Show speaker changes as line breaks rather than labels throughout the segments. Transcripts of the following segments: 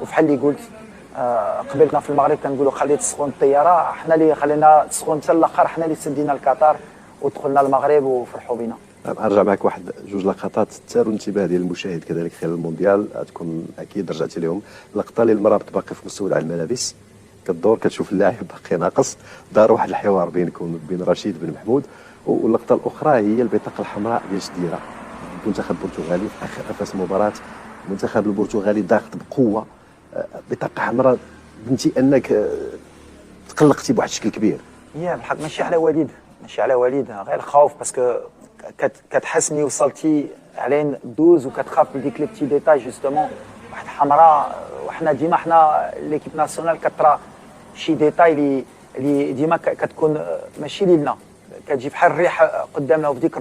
وفحال اللي قلت قبلنا في المغرب كنقولوا خلي تسخن الطياره، حنا اللي خلينا تسخن حتى الاخر، حنا اللي سدينا القطار ودخلنا المغرب وفرحوا بنا.
ارجع معك واحد جوج لقطات تثاروا الانتباه ديال المشاهد كذلك خلال المونديال، تكون اكيد رجعتي لهم. اللقطه اللي المراه باقي في مستودع الملابس كدور كتشوف اللاعب باقي ناقص، دار واحد الحوار بينكم وبين رشيد بن محمود. واللقطه الاخرى هي البطاقه الحمراء ديال شديره المنتخب البرتغالي في اخر نفس المباراه. المنتخب البرتغالي ضاغط بقوه، بطاقه حمراء، بنتي انك تقلقتي بواحد الشكل كبير.
هي بالحق ماشي على وليد، ماشي على وليد، غير الخوف باسكو كتحس ملي وصلتي علين دوز وكتخاف من ديك لي بتي ديتاي جوستومون واحد حمراء. وحنا ديما حنا ليكيب ناسيونال كترى شي ديتاي اللي ديما كتكون ماشي لينا، كتجي بحال الريح قدامنا. وفي ديك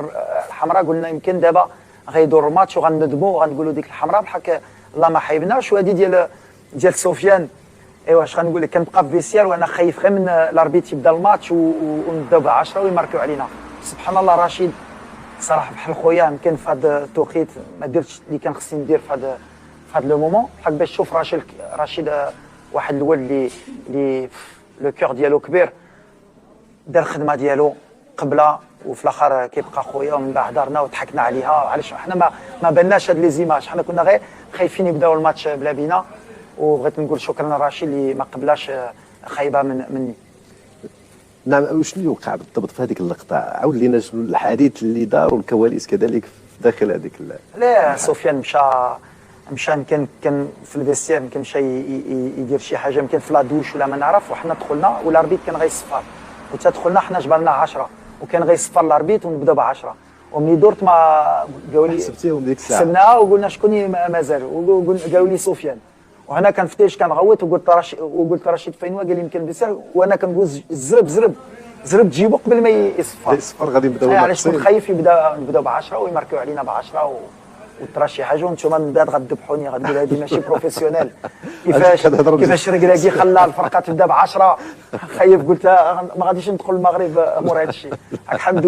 الحمراء قلنا يمكن دابا غيدور الماتش وغندموا وغنقولوا ديك الحمراء بحال الله ما حيبناش. وهذه ديال سفيان، ايوا اش غنقول لك، كنبقى في فيسيال وانا خايف غير من الاربيت يبدا الماتش ونبداو ب 10 ويماركيو علينا. سبحان الله رشيد صراحه بحال خويا، يمكن في هذا التوقيت ما درتش اللي كان خصني ندير في هذا لو مومون، بحال باش تشوف رشيد واحد الولد اللي لو كور ديالو كبير، دار الخدمه ديالو قبله وفي الاخر كيبقى خويا. ومن بعد هضرنا وضحكنا عليها. علاش حنا ما باناش هاد لي زيماج، حنا كنا غير خايفين يبداو الماتش بلا بينا. وبغيت نقول شكرا لرشيد اللي ما قبلاش خايبه مني.
نعم، وشنو اللي وقع بالضبط في هذيك اللقطه؟ عاود لينا شنو الحديث اللي دار والكواليس كذلك داخل هذيك.
لا سفيان مشى يمكن كان في الفيستير، يمكن مشى يدير شي حاجه يمكن في لادوش ولا ما نعرف. وحنا دخلنا والاربيت كان غيصفر، وتدخلنا حنا جبرنا 10 وكان غيصفر الاربيت ونبداو ب 10. وملي درت ما قالوا لي
حسبتيهم ديك الساعه،
حسبناها وقلنا شكون مازال، قالوا لي سفيان. وهنا كنفتش كنغوت وقلت رشيد فين هو؟ قال لي يمكن بزاف. وانا كنقول زرب تجيبو قبل ما
يصفر غادي نبداو.
علاش كنت خايف نبداو ب 10 ويماركيو علينا ب 10 وترى شي حاجه وانتم من بعد غتذبحوني، غتقول هذه ماشي بروفيسيونيل. كيفاش ركراكي خلى الفرقه تبدا ب 10 خايف. قلت ما غاديش ندخل المغرب مور هذا الشيء. الحمد